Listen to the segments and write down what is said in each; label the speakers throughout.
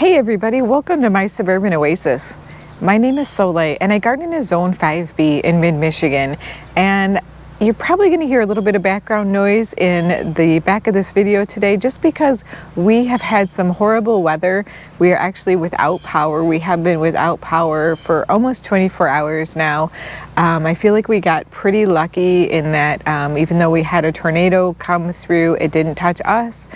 Speaker 1: Hey everybody, welcome to my Suburban Oasis. My name is Soleil and I garden in Zone 5B in mid-Michigan, and you're probably going to hear a little bit of background noise in the back of this video today just because we have had some horrible weather. We are actually without power. We have been without power for almost 24 hours now. I feel like we got pretty lucky in that even though we had a tornado come through, it didn't touch us.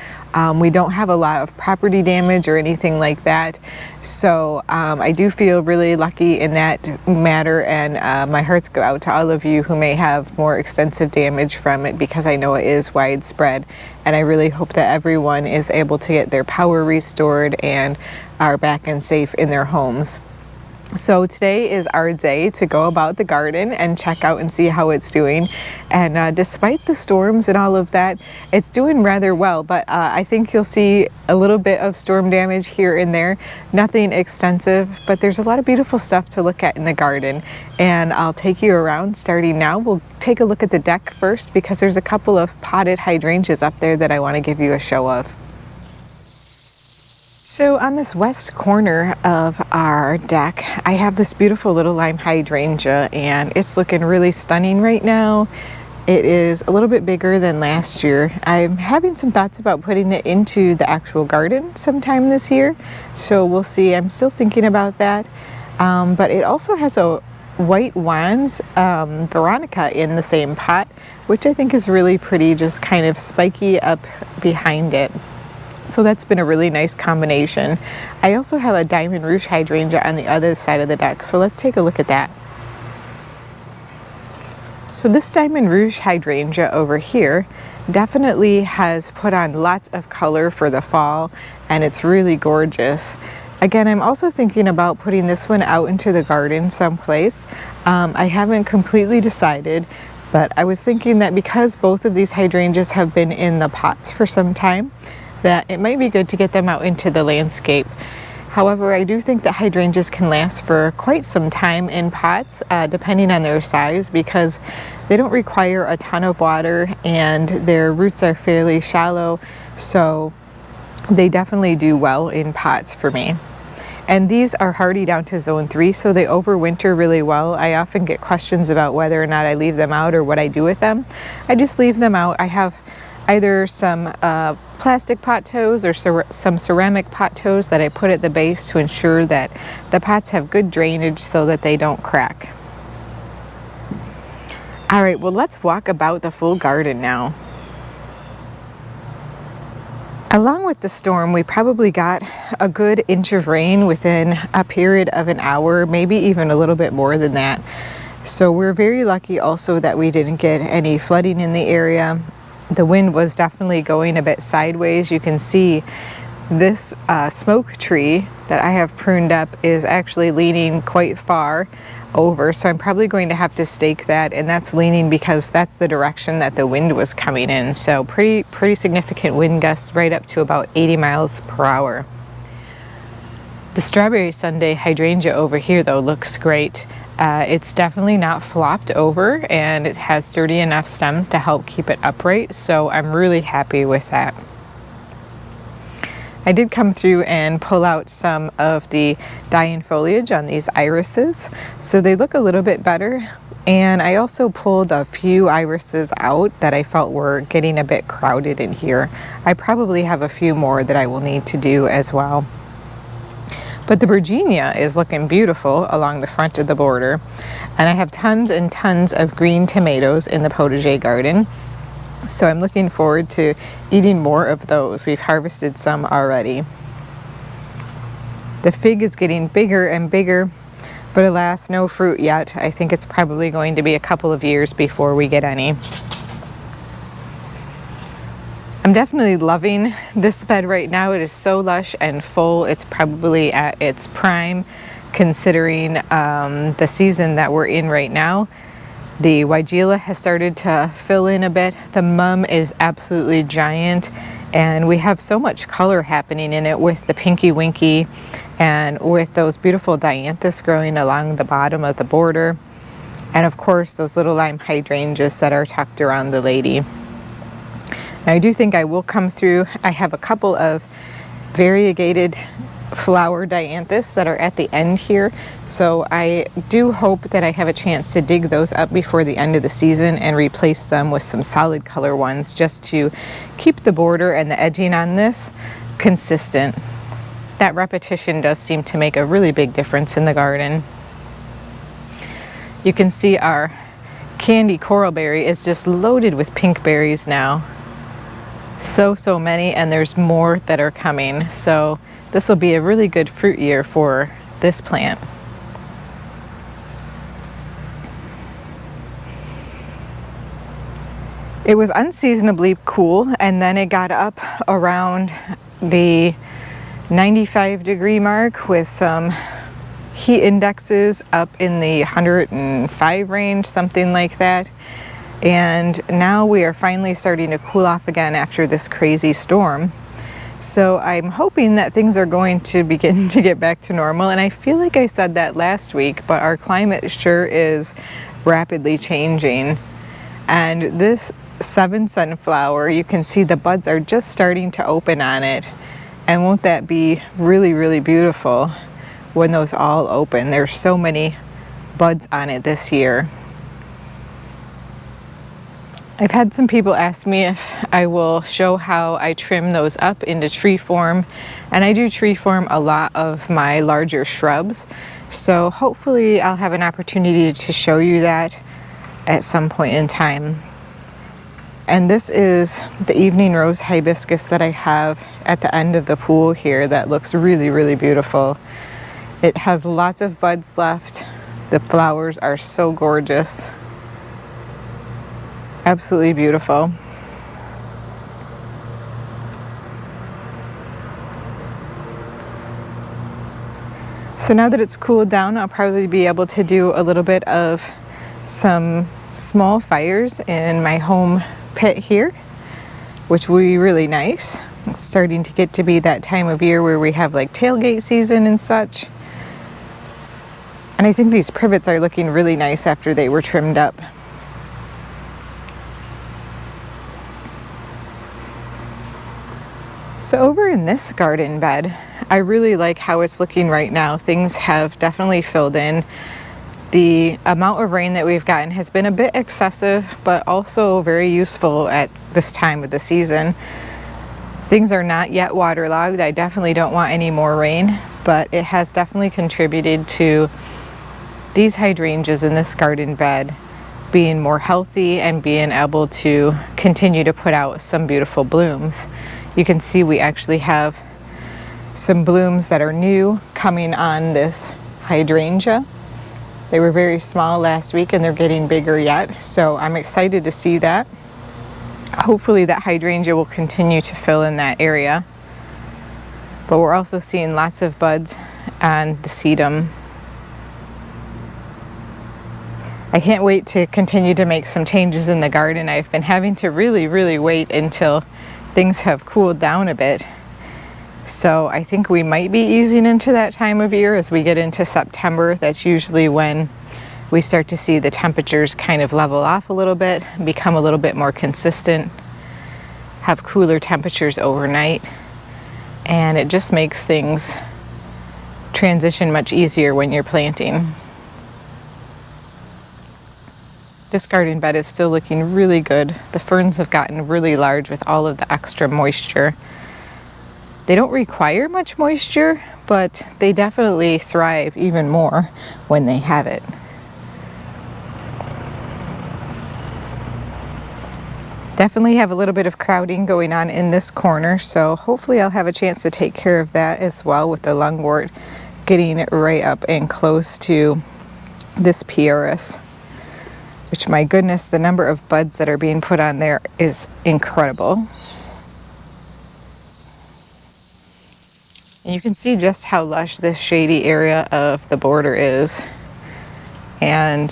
Speaker 1: We don't have a lot of property damage or anything like that. So I do feel really lucky in that matter, and my hearts go out to all of you who may have more extensive damage from it, because I know it is widespread, and I really hope that everyone is able to get their power restored and are back and safe in their homes. So today is our day to go about the garden and check out and see how it's doing. And despite the storms and all of that, it's doing rather well. But I think you'll see a little bit of storm damage here and there. Nothing extensive, but there's a lot of beautiful stuff to look at in the garden. And I'll take you around starting now. We'll take a look at the deck first because there's a couple of potted hydrangeas up there that I want to give you a show of. So on this west corner of our deck, I have this beautiful little lime hydrangea, and it's looking really stunning right now. It is a little bit bigger than last year. I'm having some thoughts about putting it into the actual garden sometime this year, so we'll see. I'm still thinking about that. But it also has a white wands veronica in the same pot, which I think is really pretty, just kind of spiky up behind it. So that's been a really nice combination. I also have a diamond rouge hydrangea on the other side of the deck, so let's take a look at that. So this diamond rouge hydrangea over here definitely has put on lots of color for the fall, and it's really gorgeous. Again, I'm also thinking about putting this one out into the garden someplace. I haven't completely decided, but I was thinking that because both of these hydrangeas have been in the pots for some time, that it might be good to get them out into the landscape. However, I do think that hydrangeas can last for quite some time in pots, depending on their size, because they don't require a ton of water and their roots are fairly shallow, so they definitely do well in pots for me. And these are hardy down to zone 3, so they overwinter really well. I often get questions about whether or not I leave them out or what I do with them. I just leave them out. I have either some plastic pot toes or some ceramic pot toes that I put at the base to ensure that the pots have good drainage so that they don't crack. All right, well, let's walk about the full garden now. Along with the storm, we probably got a good inch of rain within a period of an hour, maybe even a little bit more than that. So we're very lucky also that we didn't get any flooding in the area. The wind was definitely going a bit sideways. You can see this smoke tree that I have pruned up is actually leaning quite far over, so I'm probably going to have to stake that, and that's leaning because that's the direction that the wind was coming in. So pretty significant wind gusts, right up to about 80 miles per hour. The strawberry Sunday hydrangea over here though looks great. It's definitely not flopped over, and it has sturdy enough stems to help keep it upright, so I'm really happy with that. I did come through and pull out some of the dying foliage on these irises, so they look a little bit better. And I also pulled a few irises out that I felt were getting a bit crowded in here. I probably have a few more that I will need to do as well. But the Virginia is looking beautiful along the front of the border. And I have tons and tons of green tomatoes in the potager garden. So I'm looking forward to eating more of those. We've harvested some already. The fig is getting bigger and bigger, but alas, no fruit yet. I think it's probably going to be a couple of years before we get any. I'm definitely loving this bed right now. It is so lush and full. It's probably at its prime considering the season that we're in right now. The Hydrangeas has started to fill in a bit. The mum is absolutely giant, and we have so much color happening in it with the pinky winky and with those beautiful dianthus growing along the bottom of the border, and of course those little lime hydrangeas that are tucked around the lady. Now, I do think I will come through. I have a couple of variegated flower dianthus that are at the end here. So I do hope that I have a chance to dig those up before the end of the season and replace them with some solid color ones, just to keep the border and the edging on this consistent. That repetition does seem to make a really big difference in the garden. You can see our candy coralberry is just loaded with pink berries now. So many, and there's more that are coming. So this will be a really good fruit year for this plant. It was unseasonably cool, and then it got up around the 95-degree mark with some heat indexes up in the 105 range, something like that. And now we are finally starting to cool off again after this crazy storm. So I'm hoping that things are going to begin to get back to normal. And I feel like I said that last week, but our climate sure is rapidly changing. And this 7 sunflower, you can see the buds are just starting to open on it. And won't that be really, really beautiful when those all open? There's so many buds on it this year. I've had some people ask me if I will show how I trim those up into tree form, and I do tree form a lot of my larger shrubs, so hopefully I'll have an opportunity to show you that at some point in time. And this is the evening rose hibiscus that I have at the end of the pool here that looks really, really beautiful. It has lots of buds left. The flowers are so gorgeous. Absolutely beautiful. So now that it's cooled down, I'll probably be able to do a little bit of some small fires in my home pit here, which will be really nice. It's starting to get to be that time of year where we have like tailgate season and such. And I think these privets are looking really nice after they were trimmed up. So over in this garden bed, I really like how it's looking right now. Things have definitely filled in. The amount of rain that we've gotten has been a bit excessive, but also very useful at this time of the season. Things are not yet waterlogged. I definitely don't want any more rain, but it has definitely contributed to these hydrangeas in this garden bed being more healthy and being able to continue to put out some beautiful blooms. You can see we actually have some blooms that are new coming on this hydrangea. They were very small last week and they're getting bigger yet, so I'm excited to see that. Hopefully that hydrangea will continue to fill in that area. But we're also seeing lots of buds on the sedum. I can't wait to continue to make some changes in the garden. I've been having to really wait until things have cooled down a bit. So I think we might be easing into that time of year as we get into September. That's usually when we start to see the temperatures kind of level off a little bit, become a little bit more consistent, have cooler temperatures overnight, and it just makes things transition much easier when you're planting. This garden bed is still looking really good. The ferns have gotten really large with all of the extra moisture. They don't require much moisture, but they definitely thrive even more when they have it. Definitely have a little bit of crowding going on in this corner, so hopefully I'll have a chance to take care of that as well, with the lungwort getting right up and close to this PRS. Which, my goodness, the number of buds that are being put on there is incredible. And you can see just how lush this shady area of the border is. And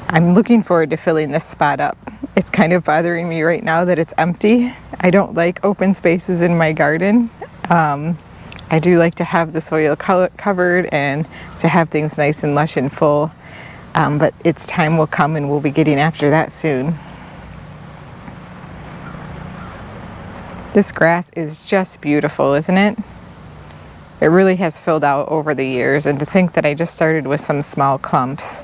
Speaker 1: I'm looking forward to filling this spot up. It's kind of bothering me right now that it's empty. I don't like open spaces in my garden. I do like to have the soil covered and to have things nice and lush and full. But its time will come and we'll be getting after that soon. This grass is just beautiful, isn't it? It really has filled out over the years, and to think that I just started with some small clumps.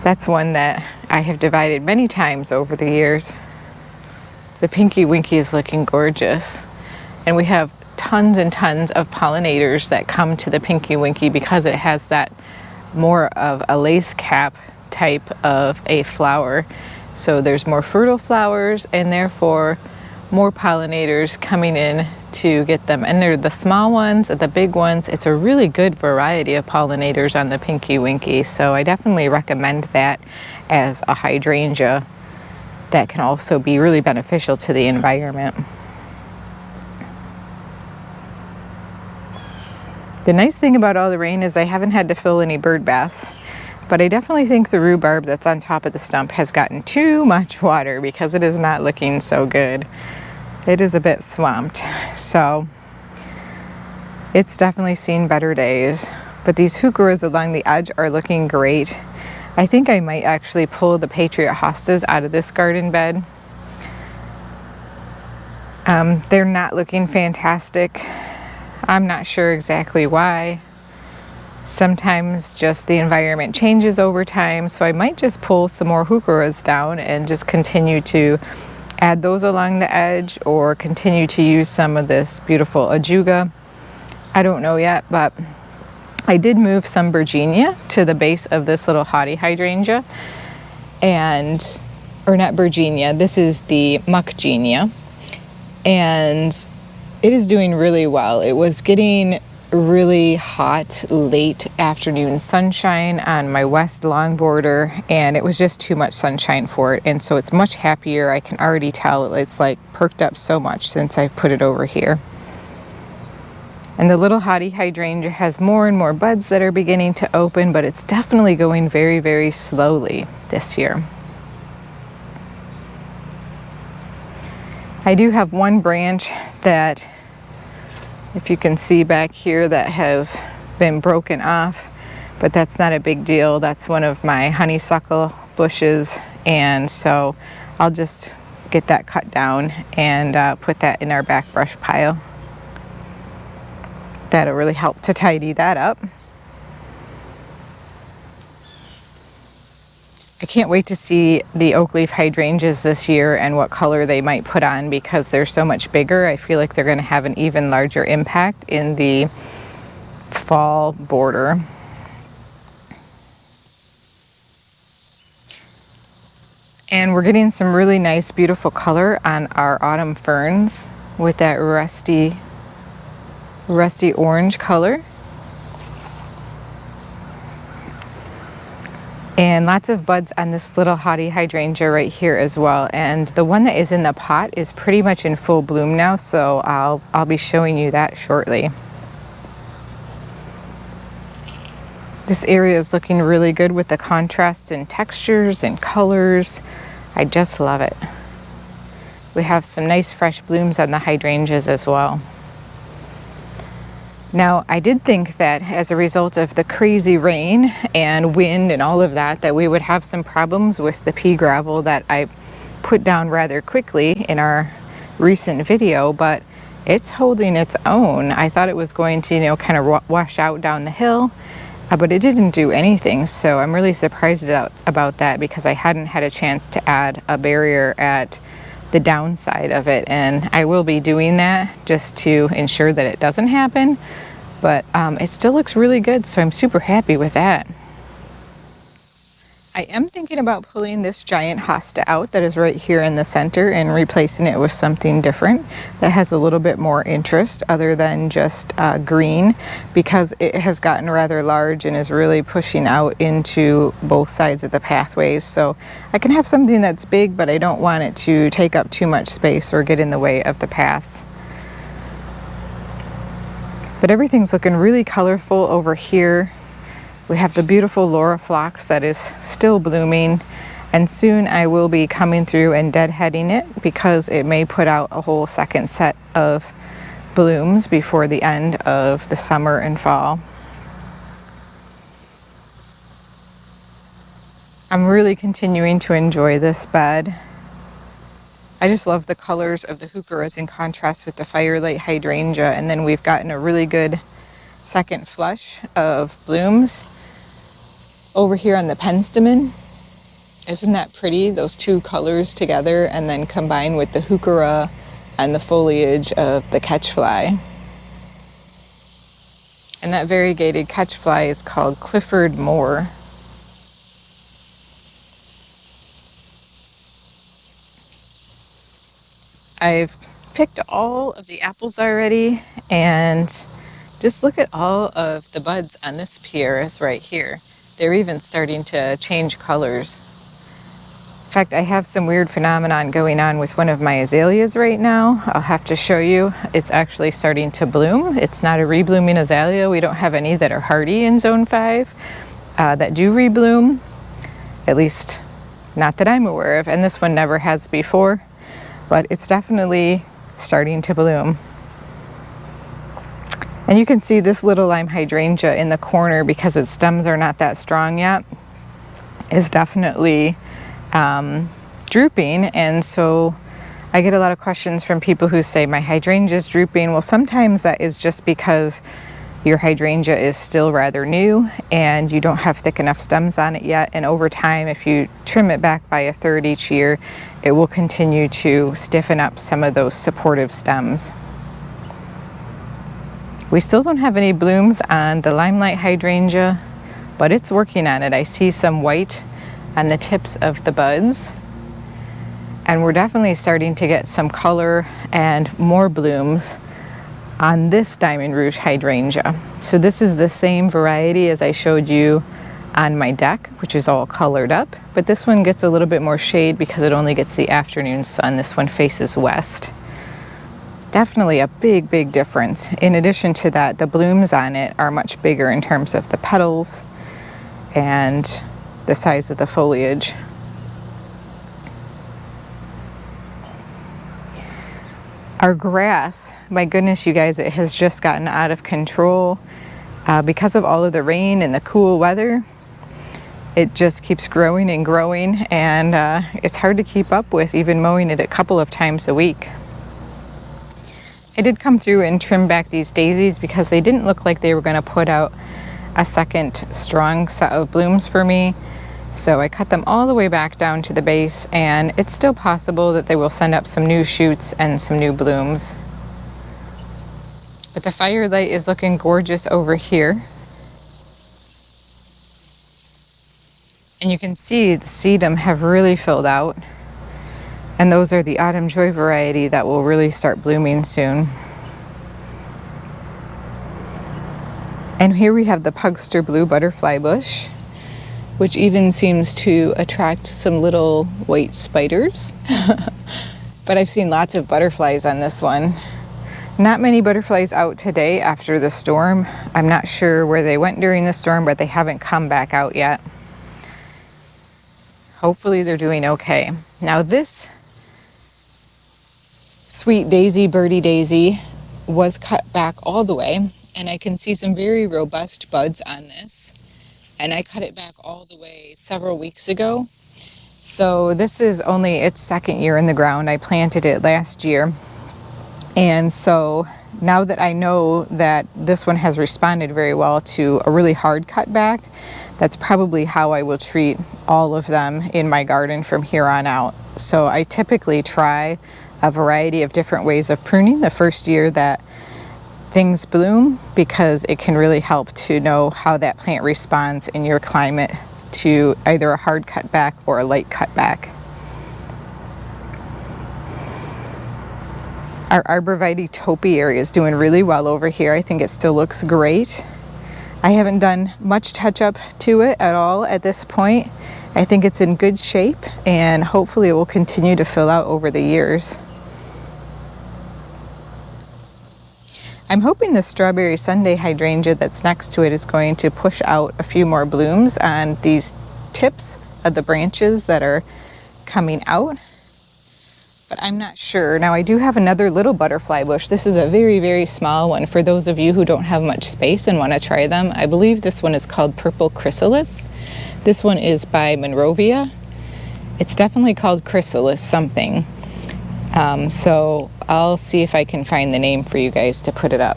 Speaker 1: That's one that I have divided many times over the years. The Pinky Winky is looking gorgeous. And we have tons and tons of pollinators that come to the Pinky Winky because it has that more of a lace cap type of a flower. So there's more fertile flowers and therefore more pollinators coming in to get them. And they're the small ones, the big ones. It's a really good variety of pollinators on the Pinky Winky. So I definitely recommend that as a hydrangea that can also be really beneficial to the environment. The nice thing about all the rain is I haven't had to fill any bird baths, but I definitely think the rhubarb that's on top of the stump has gotten too much water because it is not looking so good. It is a bit swamped, so it's definitely seen better days. But these heucheras along the edge are looking great. I think I might actually pull the Patriot hostas out of this garden bed. They're not looking fantastic. I'm not sure exactly why. Sometimes just the environment changes over time, so I might just pull some more heucheras down and just continue to add those along the edge, or continue to use some of this beautiful ajuga. I don't know yet, but I did move some Virginia to the base of this little haughty hydrangea, or not Virginia, this is the Muckgenia, and it is doing really well. It was getting really hot late afternoon sunshine on my west long border, and it was just too much sunshine for it, and so it's much happier. I can already tell it's like perked up so much since I've put it over here. And the little haughty hydrangea has more and more buds that are beginning to open, but it's definitely going very, very slowly this year. I do have one branch that, if you can see back here, that has been broken off, but that's not a big deal. That's one of my honeysuckle bushes, and so I'll just get that cut down and put that in our back brush pile. That'll really help to tidy that up. I can't wait to see the oak leaf hydrangeas this year and what color they might put on, because they're so much bigger. I feel like they're going to have an even larger impact in the fall border. And we're getting some really nice, beautiful color on our autumn ferns with that rusty orange color. And lots of buds on this little haughty hydrangea right here as well. And the one that is in the pot is pretty much in full bloom now, so I'll be showing you that shortly. This area is looking really good with the contrast in textures and colors. I just love it. We have some nice fresh blooms on the hydrangeas as well. Now, I did think that as a result of the crazy rain and wind and all of that, that we would have some problems with the pea gravel that I put down rather quickly in our recent video, but it's holding its own. I thought it was going to, kind of wash out down the hill, but it didn't do anything. So I'm really surprised about that, because I hadn't had a chance to add a barrier at the downside of it, and I will be doing that just to ensure that it doesn't happen. But it still looks really good, so I'm super happy with that. I am thinking about pulling this giant hosta out that is right here in the center and replacing it with something different that has a little bit more interest other than just green, because it has gotten rather large and is really pushing out into both sides of the pathways. So I can have something that's big, but I don't want it to take up too much space or get in the way of the paths. But everything's looking really colorful over here. We have the beautiful Laura phlox that is still blooming, and soon I will be coming through and deadheading it, because it may put out a whole second set of blooms before the end of the summer and fall. I'm really continuing to enjoy this bed. I just love the colors of the heucheras in contrast with the firelight hydrangea. And then we've gotten a really good second flush of blooms over here on the penstemon. Isn't that pretty? Those two colors together, and then combined with the heuchera and the foliage of the catchfly. And that variegated catchfly is called Clifford Moore. I've picked all of the apples already, and just look at all of the buds on this pieris right here. They're even starting to change colors. In fact, I have some weird phenomenon going on with one of my azaleas right now. I'll have to show you. It's actually starting to bloom. It's not a reblooming azalea. We don't have any that are hardy in Zone 5 that do rebloom, at least not that I'm aware of. And this one never has before, but it's definitely starting to bloom. And you can see this little lime hydrangea in the corner, because its stems are not that strong yet, is definitely drooping. And so I get a lot of questions from people who say my hydrangea is drooping. Well, sometimes that is just because your hydrangea is still rather new and you don't have thick enough stems on it yet. And over time, if you trim it back by a third each year, it will continue to stiffen up some of those supportive stems. We still don't have any blooms on the limelight hydrangea, but it's working on it. I see some white on the tips of the buds, and we're definitely starting to get some color and more blooms on this Diamond Rouge hydrangea. So this is the same variety as I showed you on my deck, which is all colored up, but this one gets a little bit more shade because it only gets the afternoon sun. This one faces west. Definitely a big, big difference. In addition to that, the blooms on it are much bigger in terms of the petals and the size of the foliage. Our grass, my goodness, you guys, it has just gotten out of control because of all of the rain and the cool weather. It just keeps growing and growing, and it's hard to keep up with, even mowing it a couple of times a week. I did come through and trim back these daisies because they didn't look like they were going to put out a second strong set of blooms for me. So I cut them all the way back down to the base, and it's still possible that they will send up some new shoots and some new blooms. But the firelight is looking gorgeous over here. And you can see the sedum have really filled out. And those are the Autumn Joy variety that will really start blooming soon. And here we have the Pugster Blue Butterfly Bush, which even seems to attract some little white spiders. But I've seen lots of butterflies on this one. Not many butterflies out today after the storm. I'm not sure where they went during the storm, but they haven't come back out yet. Hopefully they're doing okay. Now this Sweet Daisy, Birdie Daisy, was cut back all the way, and I can see some very robust buds on this. And I cut it back all the way several weeks ago. So this is only its second year in the ground. I planted it last year. And so now that I know that this one has responded very well to a really hard cutback, that's probably how I will treat all of them in my garden from here on out. So I typically try a variety of different ways of pruning the first year that things bloom, because it can really help to know how that plant responds in your climate to either a hard cutback or a light cutback. Our arborvitae topiary is doing really well over here. I think it still looks great. I haven't done much touch up to it at all at this point. I think it's in good shape, and hopefully it will continue to fill out over the years. I'm hoping the Strawberry Sunday hydrangea that's next to it is going to push out a few more blooms on these tips of the branches that are coming out, but I'm not sure. Now I do have another little butterfly bush. This is a very, very small one for those of you who don't have much space and want to try them. I believe this one is called Purple Chrysalis. This one is by Monrovia. It's definitely called Chrysalis something. So I'll see if I can find the name for you guys to put it up.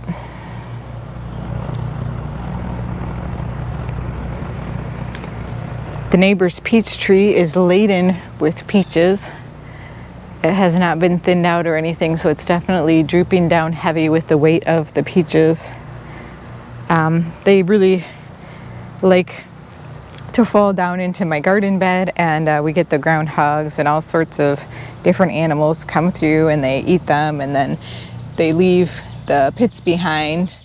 Speaker 1: The neighbor's peach tree is laden with peaches. It has not been thinned out or anything, so it's definitely drooping down heavy with the weight of the peaches. They really like to fall down into my garden bed, and we get the groundhogs and all sorts of different animals come through and they eat them, and then they leave the pits behind,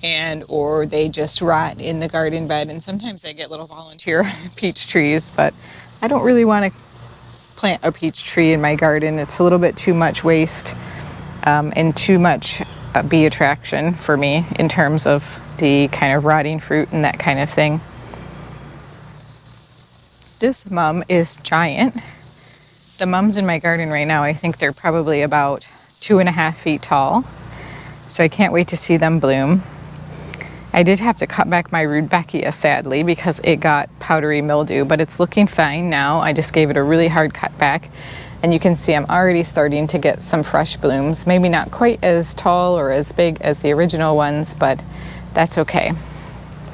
Speaker 1: and or they just rot in the garden bed. And sometimes I get little volunteer peach trees, but I don't really want to plant a peach tree in my garden. It's a little bit too much waste and too much bee attraction for me in terms of the kind of rotting fruit and that kind of thing. This mum is giant. The mums in my garden right now, I think they're probably about 2.5 feet tall. So I can't wait to see them bloom. I did have to cut back my Rudbeckia sadly because it got powdery mildew, but it's looking fine now. I just gave it a really hard cut back, and you can see I'm already starting to get some fresh blooms. Maybe not quite as tall or as big as the original ones, but that's okay.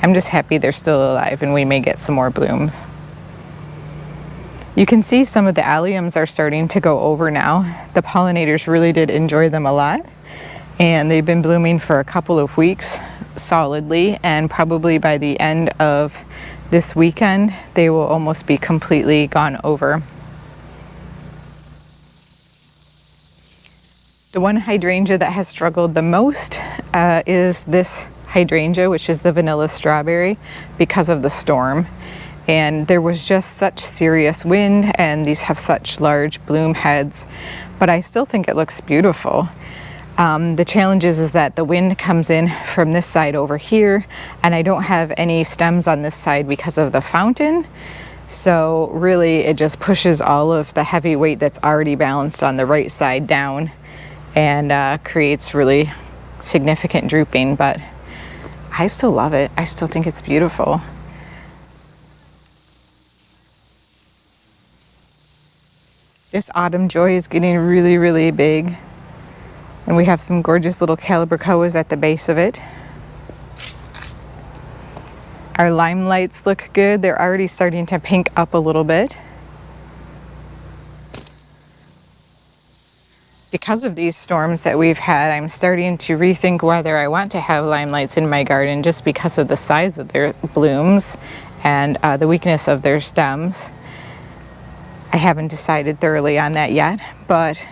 Speaker 1: I'm just happy they're still alive and we may get some more blooms. You can see some of the alliums are starting to go over now. The pollinators really did enjoy them a lot, and they've been blooming for a couple of weeks solidly, and probably by the end of this weekend they will almost be completely gone over. The one hydrangea that has struggled the most is this hydrangea, which is the vanilla strawberry, because of the storm. And there was just such serious wind, and these have such large bloom heads, but I still think it looks beautiful. The challenge is that the wind comes in from this side over here, and I don't have any stems on this side because of the fountain. So really it just pushes all of the heavy weight that's already balanced on the right side down, and creates really significant drooping, but I still love it. I still think it's beautiful. This autumn joy is getting really, really big. And we have some gorgeous little calibrachoas at the base of it. Our limelights look good. They're already starting to pink up a little bit. Because of these storms that we've had, I'm starting to rethink whether I want to have limelights in my garden, just because of the size of their blooms and the weakness of their stems. I haven't decided thoroughly on that yet, but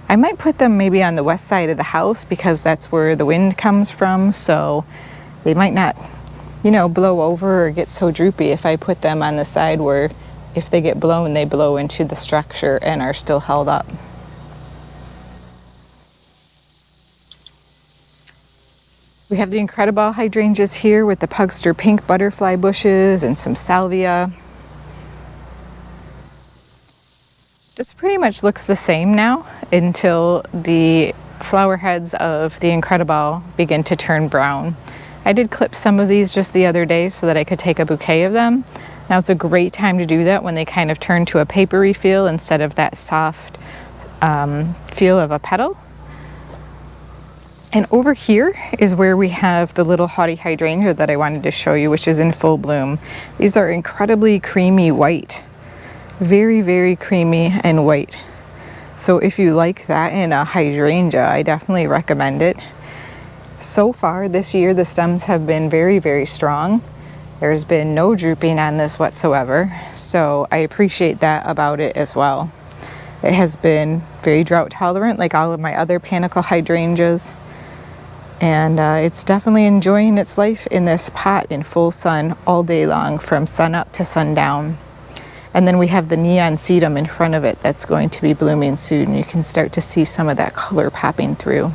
Speaker 1: I might put them maybe on the west side of the house because that's where the wind comes from, so they might not, you know, blow over or get so droopy if I put them on the side where if they get blown, they blow into the structure and are still held up. We have the incredible hydrangeas here with the pugster pink butterfly bushes and some salvia. This pretty much looks the same now until the flower heads of the incredible begin to turn brown. I did clip some of these just the other day so that I could take a bouquet of them. Now it's a great time to do that when they kind of turn to a papery feel instead of that soft feel of a petal. And over here is where we have the little haughty hydrangea that I wanted to show you, which is in full bloom. These are incredibly creamy white. Very, very creamy and white. So if you like that in a hydrangea, I definitely recommend it. So far this year, the stems have been very, very strong. There's been no drooping on this whatsoever. So I appreciate that about it as well. It has been very drought tolerant, like all of my other panicle hydrangeas. And it's definitely enjoying its life in this pot in full sun all day long from sun up to sundown. And then we have the neon sedum in front of it that's going to be blooming soon. You can start to see some of that color popping through.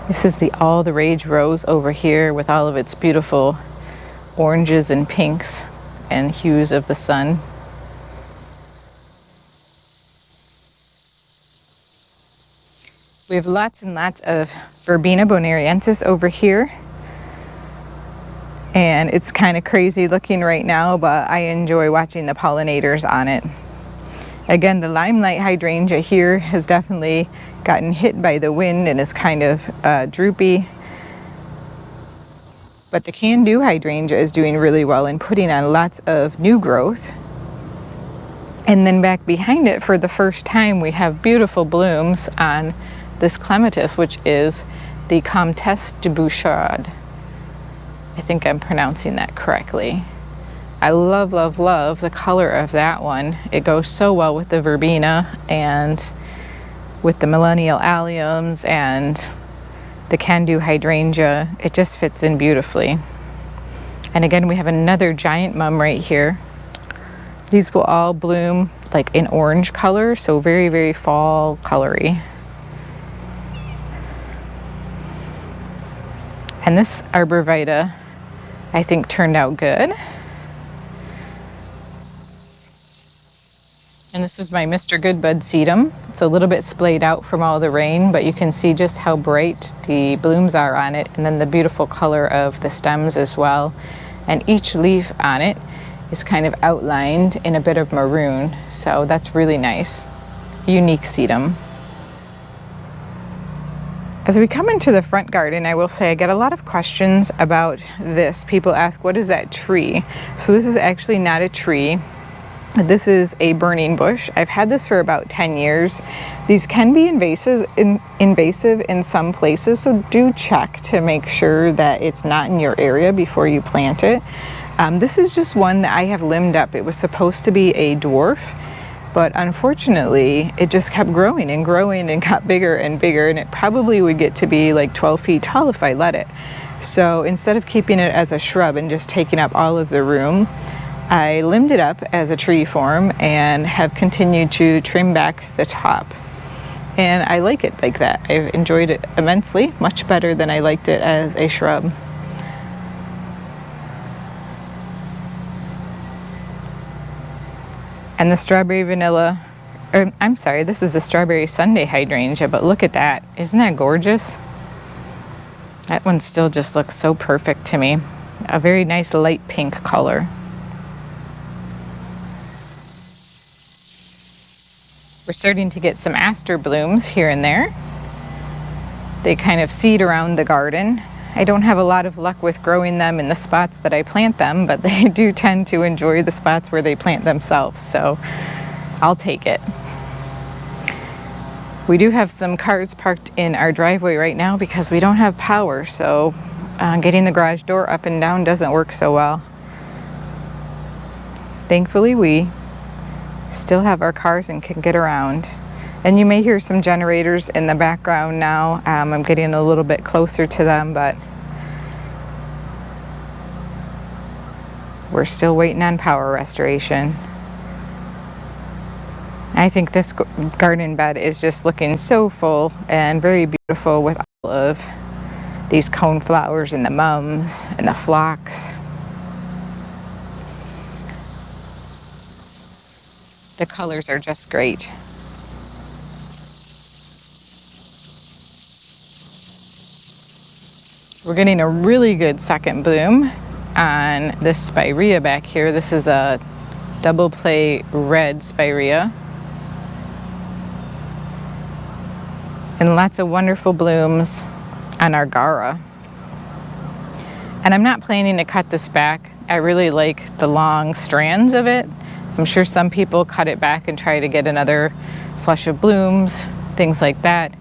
Speaker 1: This is the all the rage rose over here with all of its beautiful oranges and pinks and hues of the sun. We have lots and lots of Verbena bonariensis over here. And it's kind of crazy looking right now, but I enjoy watching the pollinators on it. Again, the limelight hydrangea here has definitely gotten hit by the wind and is kind of droopy. But the can-do hydrangea is doing really well and putting on lots of new growth. And then back behind it, for the first time, we have beautiful blooms on this Clematis, which is the Comtesse de Bouchard. I think I'm pronouncing that correctly. I love, love, love the color of that one. It goes so well with the verbena and with the millennial alliums and the can-do hydrangea. It just fits in beautifully. And again, we have another giant mum right here. These will all bloom like in orange color, so very, very fall colory. And this arborvitae, I think, turned out good. And this is my Mr. Goodbud sedum. It's a little bit splayed out from all the rain, but you can see just how bright the blooms are on it, and then the beautiful color of the stems as well. And each leaf on it is kind of outlined in a bit of maroon, so that's really nice. Unique sedum. As we come into the front garden, I will say I get a lot of questions about this. People ask, what is that tree? So this is actually not a tree. This is a burning bush. I've had this for about 10 years. These can be invasive in some places, so do check to make sure that it's not in your area before you plant it. This is just one that I have limbed up. It was supposed to be a dwarf, but unfortunately it just kept growing and growing and got bigger and bigger, and it probably would get to be like 12 feet tall if I let it. So instead of keeping it as a shrub and just taking up all of the room, I limbed it up as a tree form and have continued to trim back the top. And I like it like that. I've enjoyed it immensely, much better than I liked it as a shrub. And the strawberry vanilla, or I'm sorry, this is the strawberry Sunday hydrangea, but look at that. Isn't that gorgeous? That one still just looks so perfect to me. A very nice light pink color. We're starting to get some aster blooms here and there. They kind of seed around the garden. I don't have a lot of luck with growing them in the spots that I plant them, but they do tend to enjoy the spots where they plant themselves, so I'll take it. We do have some cars parked in our driveway right now because we don't have power, so getting the garage door up and down doesn't work so well. Thankfully, we still have our cars and can get around. And you may hear some generators in the background now. I'm getting a little bit closer to them, but we're still waiting on power restoration. I think this garden bed is just looking so full and very beautiful with all of these cone flowers and the mums and the phlox. The colors are just great. We're getting a really good second bloom on this spirea back here. This is a double play red spirea. And lots of wonderful blooms on our Gara. And I'm not planning to cut this back. I really like the long strands of it. I'm sure some people cut it back and try to get another flush of blooms, things like that.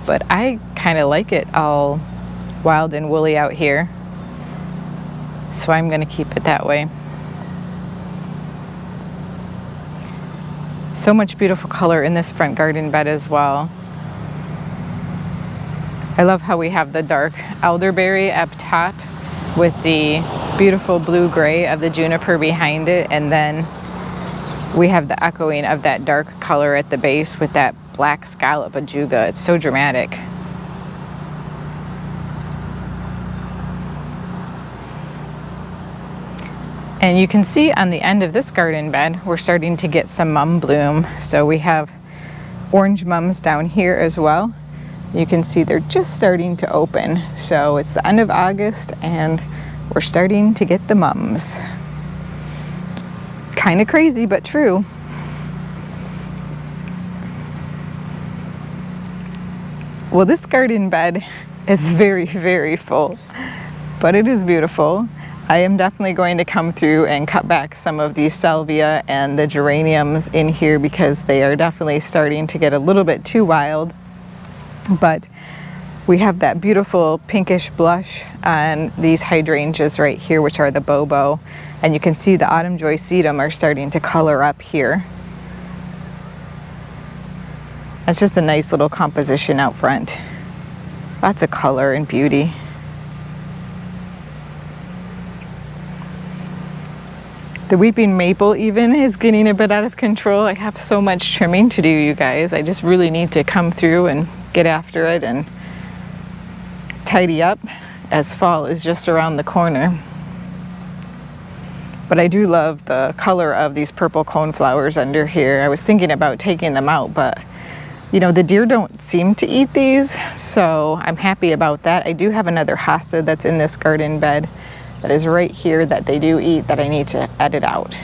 Speaker 1: But I kind of like it all wild and woolly out here. So I'm going to keep it that way. So much beautiful color in this front garden bed as well. I love how we have the dark elderberry up top with the beautiful blue-gray of the juniper behind it, and then we have the echoing of that dark color at the base with that black scallop ajuga. It's so dramatic. And you can see on the end of this garden bed, we're starting to get some mum bloom. So we have orange mums down here as well. You can see they're just starting to open. So it's the end of August and we're starting to get the mums. Kind of crazy, but true. Well, this garden bed is very, very full, but it is beautiful. I am definitely going to come through and cut back some of the salvia and the geraniums in here because they are definitely starting to get a little bit too wild. But we have that beautiful pinkish blush on these hydrangeas right here, which are the bobo. And you can see the autumn joy sedum are starting to color up here. That's just a nice little composition out front. Lots of color and beauty. The weeping maple even is getting a bit out of control. I have so much trimming to do, you guys. I just really need to come through and get after it and tidy up as fall is just around the corner. But I do love the color of these purple coneflowers under here. I was thinking about taking them out, but you know, the deer don't seem to eat these, so I'm happy about that. I do have another hosta that's in this garden bed that is right here that they do eat that I need to edit out.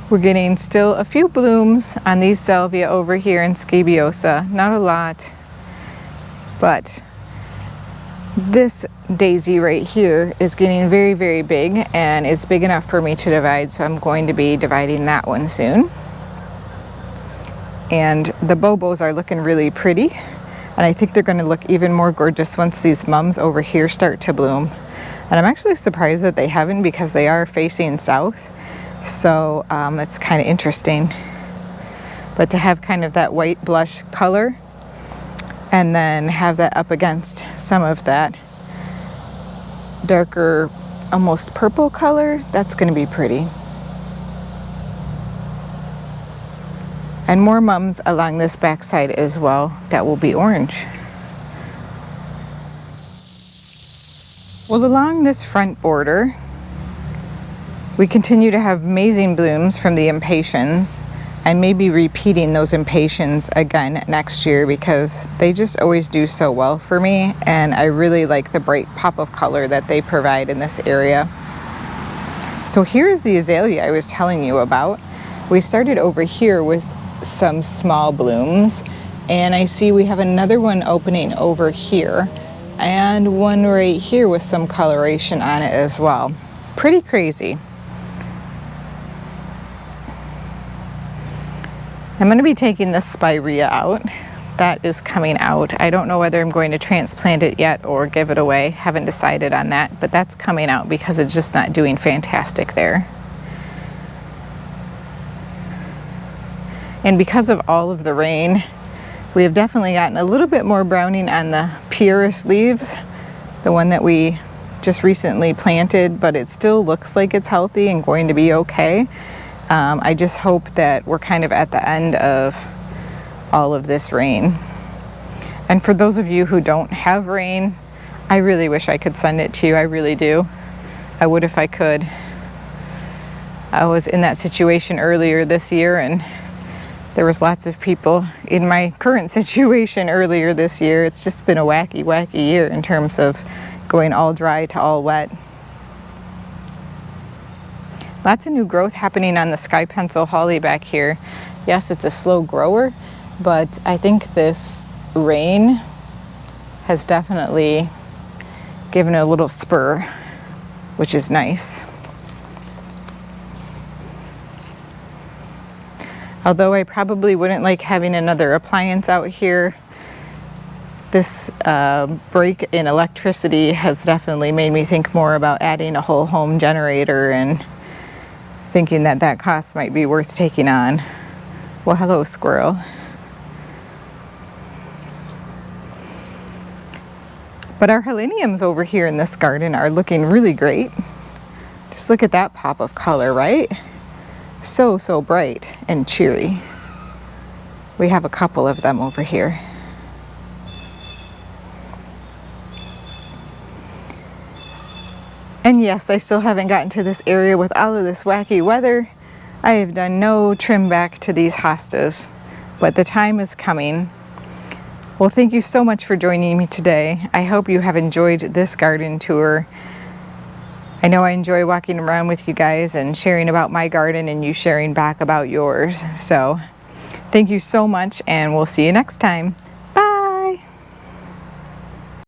Speaker 1: We're getting still a few blooms on these salvia over here in scabiosa. Not a lot, but this daisy right here is getting very, very big and is big enough for me to divide, so I'm going to be dividing that one soon. And the bobos are looking really pretty, and I think they're going to look even more gorgeous once these mums over here start to bloom. And I'm actually surprised that they haven't because they are facing south, so it's kind of interesting. But to have kind of that white blush color and then have that up against some of that darker, almost purple color, that's going to be pretty. And more mums along this backside as well that will be orange. Well, along this front border, we continue to have amazing blooms from the Impatience. I may be repeating those Impatience again next year because they just always do so well for me, and I really like the bright pop of color that they provide in this area. So here's the azalea I was telling you about. We started over here with some small blooms, and I see we have another one opening over here and one right here with some coloration on it as well. Pretty crazy. I'm going to be taking the spirea out. That is coming out. I don't know whether I'm going to transplant it yet or give it away. Haven't decided on that, but that's coming out because it's just not doing fantastic there. And because of all of the rain, we have definitely gotten a little bit more browning on the Pieris leaves, the one that we just recently planted, but it still looks like it's healthy and going to be okay. I just hope that we're kind of at the end of all of this rain. And for those of you who don't have rain, I really wish I could send it to you. I really do. I would if I could. I was in that situation earlier this year, and there was lots of people in my current situation earlier this year. It's just been a wacky, wacky year in terms of going all dry to all wet. Lots of new growth happening on the sky pencil holly back here. Yes, it's a slow grower, but I think this rain has definitely given it a little spur, which is nice. Although I probably wouldn't like having another appliance out here, this break in electricity has definitely made me think more about adding a whole home generator and thinking that that cost might be worth taking on. Well, hello, squirrel. But our heleniums over here in this garden are looking really great. Just look at that pop of color, right? So, so bright and cheery. We have a couple of them over here. And yes, I still haven't gotten to this area with all of this wacky weather. I have done no trim back to these hostas, but the time is coming. Well, thank you so much for joining me today. I hope you have enjoyed this garden tour. I know I enjoy walking around with you guys and sharing about my garden and you sharing back about yours. So thank you so much, and we'll see you next time.